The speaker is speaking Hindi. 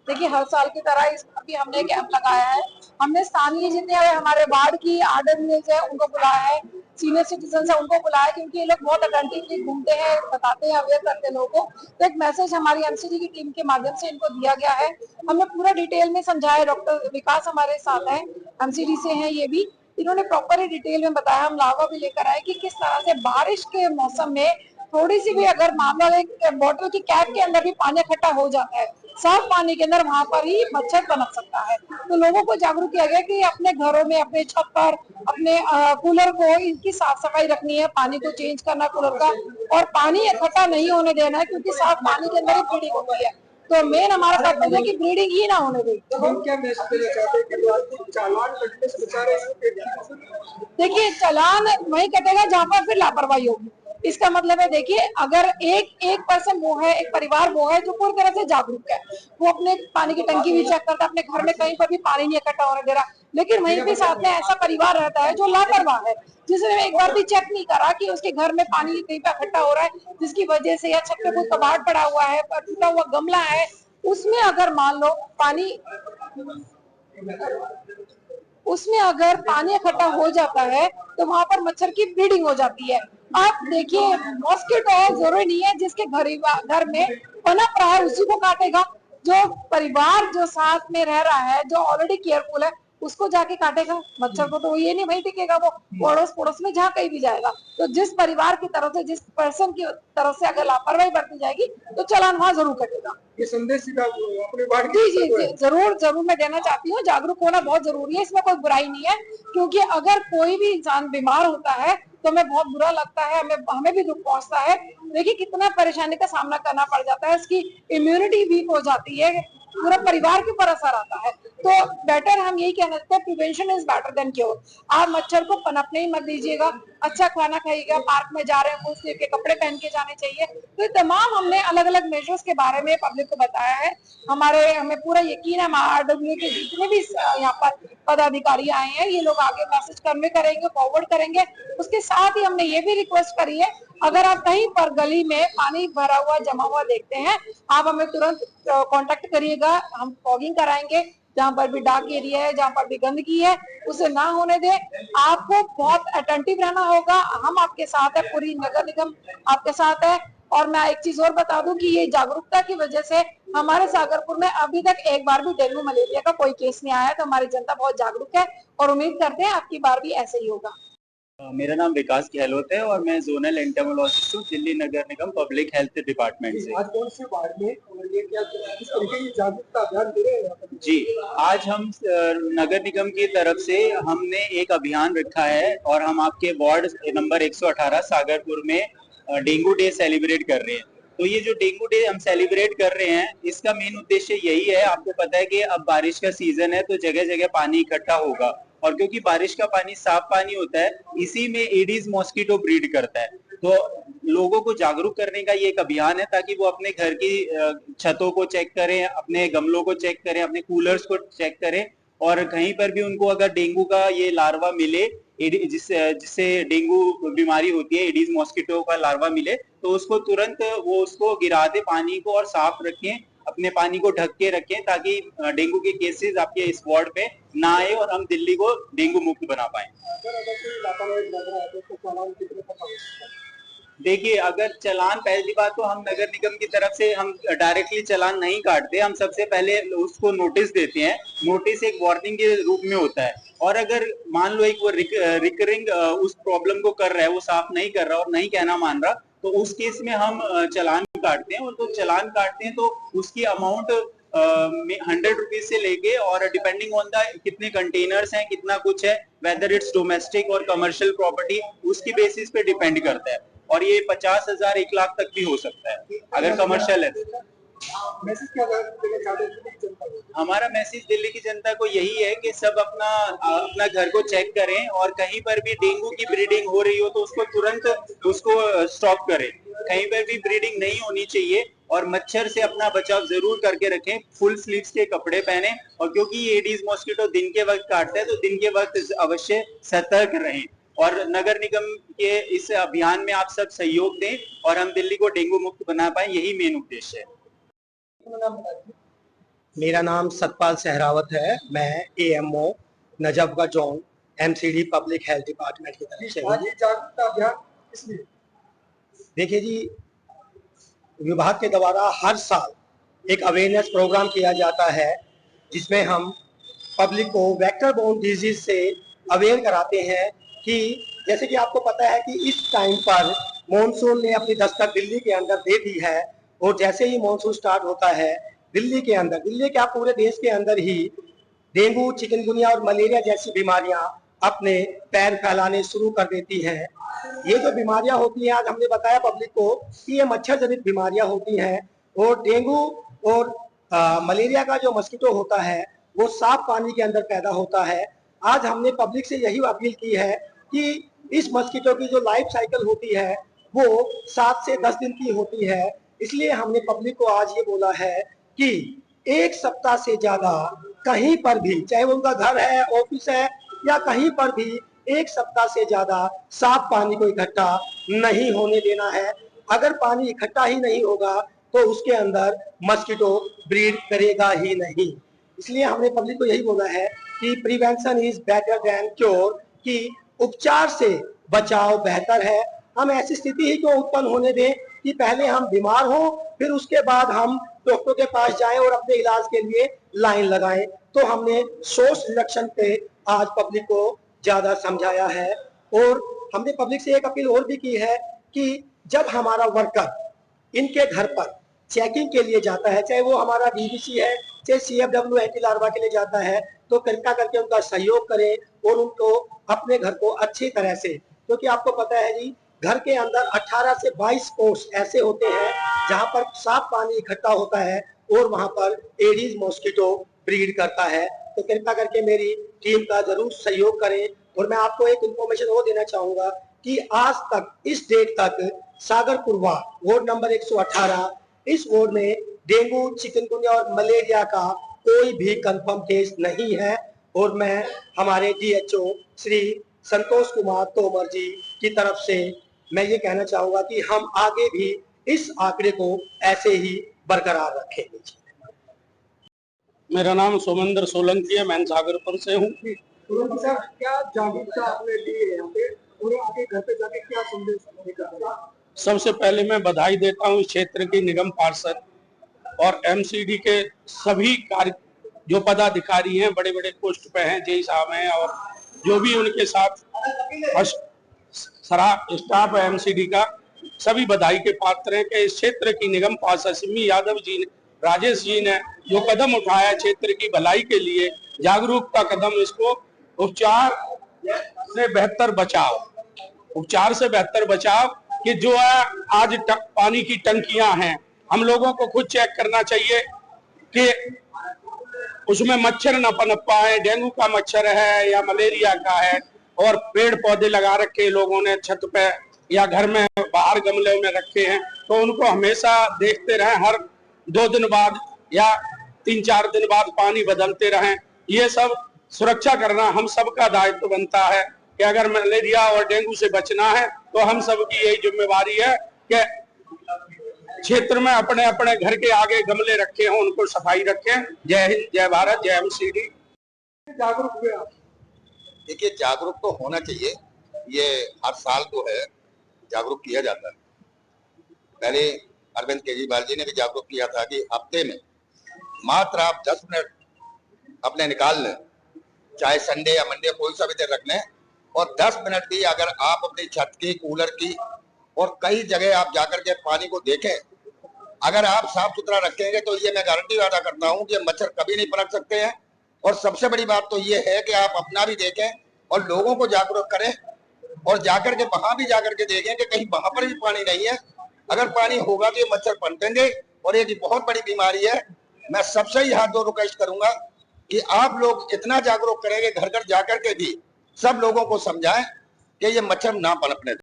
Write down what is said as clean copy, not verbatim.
देखिए हर साल की तरह इस बार भी हमने कैंप लगाया है। हमने स्थानीय जितने हमारे वार्ड की आर्डर है उनको बुलाया है, सीनियर सिटीजन है उनको बुलाया, क्योंकि ये लोग बहुत अटेंटिवली घूमते हैं, बताते हैं, अवेयर करते हैं लोगों को। तो एक मैसेज हमारी एमसीडी की टीम के माध्यम से इनको दिया गया है। हमने पूरा डिटेल में समझाया। डॉक्टर विकास हमारे साथ है, एमसीडी से हैं ये भी। इन्होंने प्रॉपर डिटेल में बताया। हम लावा भी लेकर आए कि किस तरह से बारिश के मौसम में थोड़ी सी भी अगर मामला एक बोतल की कैप के अंदर भी पानी इकट्ठा हो जाता है, साफ पानी के अंदर, वहां पर ही मच्छर पनप सकता है। तो लोगों को जागरूक किया गया कि अपने घरों में, अपने छत पर, अपने कूलर को इनकी साफ सफाई रखनी है, पानी को चेंज करना कूलर का, और पानी इकट्ठा नहीं होने देना है, क्योंकि साफ पानी के अंदर ही ब्रीडिंग होती है। तो मेन हमारा कर्तव्य है कि ब्रीडिंग ही ना होने दें। तो हम क्या मैसेज देना चाहते हैं कि चालान कटने से बचा रहे हैं? देखिए चालान वही कटेगा जहाँ पर फिर लापरवाही होगी। इसका मतलब है, देखिए अगर एक पर्सन वो है, एक परिवार वो है जो पूरी तरह से जागरूक है, वो अपने पानी की टंकी भी चेक करता है, अपने घर में कहीं पर भी पानी नहीं इकट्ठा होने दे रहा। लेकिन वहीं पे साथ में ऐसा परिवार रहता है जो लापरवाह है, जिसने एक बार भी चेक नहीं करा कि उसके घर में पानी कहीं पे इकट्ठा हो रहा है, जिसकी वजह से या छत पे कोई कबाड़ पड़ा हुआ है, टूटा हुआ गमला है, उसमें अगर मान लो पानी उसमें अगर पानी इकट्ठा हो जाता है तो वहां पर मच्छर की ब्रीडिंग हो जाती है। आप देखिए मॉस्किटो जरूरी नहीं है जिसके घर में पनप रहा है उसी को काटेगा। जो परिवार जो साथ में रह रहा है, जो ऑलरेडी केयरफुल है, उसको जाके काटेगा। मच्छर को तो ये नहीं वही टिकेगा, वो पड़ोस पड़ोस में जहाँ कहीं भी जाएगा। तो जिस परिवार की तरफ से, जिस पर्सन की तरफ से अगर लापरवाही बरती जाएगी तो चालान वहां जरूर कटेगा। ये संदेश सीधा अपने वार्ड जी जी जी, जरूर जरूर मैं देना चाहती हूँ। जागरूक होना बहुत जरूरी है, इसमें कोई बुराई नहीं है। क्योंकि अगर कोई भी इंसान बीमार होता है तो हमें बहुत बुरा लगता है, हमें भी दुख पहुंचता है। देखिए कितना परेशानी का सामना करना पड़ जाता है, इसकी इम्यूनिटी वीक हो जाती है, पूरा परिवार के ऊपर असर आता है। तो बेटर हम यही कहना चाहते हैं, prevention is better than cure. आप मच्छर को पनपने ही मत दीजिएगा। अच्छा खाना खाइएगा, पार्क में जा रहे हैं फुल स्लीव के कपड़े पहन के जाने चाहिए। तो तमाम हमने अलग अलग मेजर्स के बारे में पब्लिक को बताया है। हमें पूरा यकीन है RWA के जितने भी यहाँ पर पदाधिकारी आए हैं, ये लोग आगे मैसेज कन्वे करेंगे, फॉरवर्ड करेंगे। उसके साथ ही हमने ये भी रिक्वेस्ट करी है, अगर आप कहीं पर गली में पानी भरा हुआ जमा हुआ देखते हैं, आप हमें तुरंत कांटेक्ट करिएगा। हम फॉगिंग कराएंगे। जहाँ पर भी डार्क एरिया है, जहाँ पर भी गंदगी है, उसे ना होने दें। आपको बहुत अटेंटिव रहना होगा। हम आपके साथ है, पूरी नगर निगम आपके साथ है। और मैं एक चीज और बता दूं कि ये जागरूकता की वजह से हमारे सागरपुर में अभी तक एक बार भी डेंगू मलेरिया का कोई केस नहीं आया। तो हमारी जनता बहुत जागरूक है और उम्मीद करते हैं आपकी बार भी ऐसे ही होगा। मेरा नाम विकास गहलोत है और मैं जोनल एंटेमोलॉजिस्ट हूँ दिल्ली नगर निगम पब्लिक हेल्थ डिपार्टमेंट से। आज कौन से वार्ड में और ये क्या किस तरीके की जागरूकता अभियान दे रहे हैं यहाँ पर? जी, आज हम नगर निगम की तरफ से हमने एक अभियान रखा है और हम आपके वार्ड नंबर 118 सागरपुर में डेंगू डे सेलिब्रेट कर रहे हैं। तो ये जो डेंगू डे हम सेलिब्रेट कर रहे हैं, इसका मेन उद्देश्य यही है। आपको पता है कि अब बारिश का सीजन है तो जगह जगह पानी इकट्ठा होगा, और क्योंकि बारिश का पानी साफ पानी होता है, इसी में एडीज मॉस्किटो ब्रीड करता है। तो लोगों को जागरूक करने का ये एक अभियान है ताकि वो अपने घर की छतों को चेक करें, अपने गमलों को चेक करें, अपने कूलर्स को चेक करें, और कहीं पर भी उनको अगर डेंगू का ये लार्वा मिले, जिससे डेंगू बीमारी होती है, एडीज मॉस्किटो का लार्वा मिले, तो उसको तुरंत वो उसको गिरा दे पानी को और साफ रखें, अपने पानी को ढक के रखें, ताकि डेंगू के केसेस आपके इस वार्ड पे ना आए और हम दिल्ली को डेंगू मुक्त बना पाए। देखिए, अगर चालान, पहली बात तो हम नगर निगम की तरफ से हम डायरेक्टली चालान नहीं काटते, हम सबसे पहले उसको नोटिस देते हैं। नोटिस एक वार्निंग के रूप में होता है, और अगर मान लो एक वो रिकरिंग उस प्रॉब्लम को कर रहा है, वो साफ नहीं कर रहा और नहीं कहना मान रहा, तो उस केस में हम चालान काटते हैं। और तो चालान काटते हैं तो उसकी अमाउंट 100 रुपीज से लेके, और डिपेंडिंग ऑन द कितने कंटेनर्स हैं, कितना कुछ है, वेदर इट्स डोमेस्टिक और कमर्शियल प्रॉपर्टी, उसकी बेसिस पे डिपेंड करता है। और ये 50,000 1 लाख तक भी हो सकता है अगर कमर्शियल है। मैसेज क्या देना चाहते हैं? हमारा मैसेज दिल्ली की जनता को यही है कि सब अपना अपना घर को चेक करें, और कहीं पर भी डेंगू की ब्रीडिंग हो रही हो तो उसको तुरंत उसको स्टॉप करें। कहीं पर भी ब्रीडिंग नहीं होनी चाहिए, और मच्छर से अपना बचाव जरूर करके रखें। फुल स्लीव्स के कपड़े पहने, और क्योंकि ये एडीज मॉस्किटो दिन के वक्त काटता है तो दिन के वक्त अवश्य सतर्क रहें। और नगर निगम के इस अभियान में आप सब सहयोग दें और हम दिल्ली को डेंगू मुक्त बना पाए, यही मेन उद्देश्य है। मेरा नाम सतपाल सहरावत है। मैं AMO Najafgarh zone MCD public health department की तरफ से आज हूँ। ये जागरूकता अभियान इसलिए देखिए जी, विभाग के द्वारा हर साल एक अवेयरनेस प्रोग्राम किया जाता है जिसमें हम पब्लिक को वेक्टर बोर्न डिजीज से अवेयर कराते हैं कि जैसे कि आपको पता है कि इस टाइम पर मॉनसून ने अपनी दस्तक दिल्ली के अंदर दे दी है और जैसे ही मॉनसून स्टार्ट होता है दिल्ली के अंदर, दिल्ली क्या पूरे देश के अंदर ही डेंगू, चिकनगुनिया और मलेरिया जैसी बीमारियां अपने पैर फैलाने शुरू कर देती हैं। ये जो बीमारियां होती हैं, आज हमने बताया पब्लिक को कि ये मच्छर जनित बीमारियां होती हैं और डेंगू और मलेरिया का जो मस्कीटो होता है वो साफ पानी के अंदर पैदा होता है। आज हमने पब्लिक से यही अपील की है कि इस मस्कीटो की जो लाइफ साइकिल होती है वो 7 से 10 दिन की होती है। इसलिए हमने पब्लिक को आज ये बोला है कि एक सप्ताह से ज्यादा कहीं पर भी, चाहे वो उनका घर है, ऑफिस है या कहीं पर भी, एक सप्ताह से ज्यादा साफ पानी को इकट्ठा नहीं होने देना है। अगर पानी इकट्ठा ही नहीं होगा तो उसके अंदर मस्कीटो ब्रीड करेगा ही नहीं। इसलिए हमने पब्लिक को यही बोला है कि prevention is better than cure, कि उपचार से बचाव बेहतर है। हम ऐसी स्थिति ही क्यों उत्पन्न होने दें कि पहले हम बीमार हो फिर उसके बाद हम डॉक्टर के पास जाएं और अपने इलाज के लिए लाइन लगाएं। तो हमने सोर्स रिडक्शन पे आज पब्लिक को ज्यादा समझाया है और हमने पब्लिक से एक अपील और भी की है कि जब हमारा वर्कर इनके घर पर चेकिंग के लिए जाता है, चाहे वो हमारा डीबीसी है, चाहे सीएफडब्ल्यू एंटी लार्वा के लिए जाता है, तो कृपया करके उनका सहयोग करें और उनको अपने घर को अच्छी तरह से, क्योंकि आपको पता है जी, घर के अंदर 18 से 22 कोर्स ऐसे होते हैं जहां पर साफ पानी इकट्ठा होता है और वहां पर एडीज मॉस्किटो ब्रीड करता है। तो कृपया करके मेरी टीम का जरूर सहयोग करें। और मैं आपको एक इंफॉर्मेशन वो देना चाहूंगा कि आज तक, इस डेट तक, सागरपुर वार्ड नंबर 118, इस वार्ड में डेंगू, चिकनगुनिया और मलेरिया का कोई भी कंफर्म केस नहीं है। और मैं हमारे डीएचओ श्री संतोष कुमार तोमर जी की तरफ से मैं ये कहना चाहूंगा कि हम आगे भी इस आंकड़े को ऐसे ही बरकरार रखेंगे। मेरा नाम सोमेंद्र सोलंकी है, मैं सागरपुर से हूँ। सोलंकी साहब, क्या जागरूकता आपने ली है यहाँ पे और आपके घर पे जाके क्या संदेश लेकर आए? सबसे पहले मैं बधाई देता हूँ इस क्षेत्र की निगम पार्षद और एमसीडी के सभी कार्य जो पदाधिकारी हैं, बड़े बड़े पोस्ट पे हैं, जेई साहब हैं और जो भी उनके साथ स्टाफ है एमसीडी का, सभी बधाई के पात्र हैं कि इस क्षेत्र की निगम पार्षद सिमी यादव जी ने, राजेश जी ने जो कदम उठाया क्षेत्र की भलाई के लिए, जागरूकता कदम, इसको उपचार से बेहतर बचाव, उपचार से बेहतर बचाव कि जो है आज पानी की टंकियां हैं, हम लोगों को खुद चेक करना चाहिए कि उसमें मच्छर न पनप पाए, डेंगू का मच्छर है या मलेरिया का है। और पेड़ पौधे लगा रखे लोगों ने छत पे या घर में बाहर गमले में रखे हैं, तो उनको हमेशा देखते रहें, हर 2 दिन बाद या 3-4 दिन बाद पानी बदलते रहें। ये सब सुरक्षा करना हम सबका दायित्व बनता है कि अगर मलेरिया और डेंगू से बचना है तो हम सबकी यही जिम्मेवारी है कि क्षेत्र में अपने अपने घर के आगे गमले रखे हों, उनको सफाई रखें। जय हिंद, जय भारत, जय एमसीडी। जागरूक हुए आप? देखिए, जागरूक तो होना चाहिए, ये हर साल जो है जागरूक किया जाता है। पहले अरविंद केजरीवाल जी ने भी जागरूक किया था कि हफ्ते में मात्र आप 10 मिनट अपने निकाल लें, चाहे संडे या मंडे कोई सा भी दिन रख लें, और 10 मिनट भी अगर आप अपनी छत की, कूलर की और कई जगह आप जाकर के पानी को देखें, अगर आप साफ सुथरा रखेंगे तो ये मैं गारंटी वादा करता हूं कि मच्छर कभी नहीं पनप सकते हैं। और सबसे बड़ी बात तो ये है कि आप अपना भी देखें और लोगों को जागरूक करें और जाकर के वहां भी जाकर के देखें कि कहीं वहां पर भी पानी नहीं है। अगर पानी होगा तो ये मच्छर पनपेंगे और ये बहुत बड़ी बीमारी है। मैं सबसे ही हाथ जोड़ रिक्वेस्ट करूंगा कि आप लोग इतना जागरूक करेंगे, घर घर जाकर के भी सब लोगों को समझाएं कि ये मच्छर ना पनपने दें।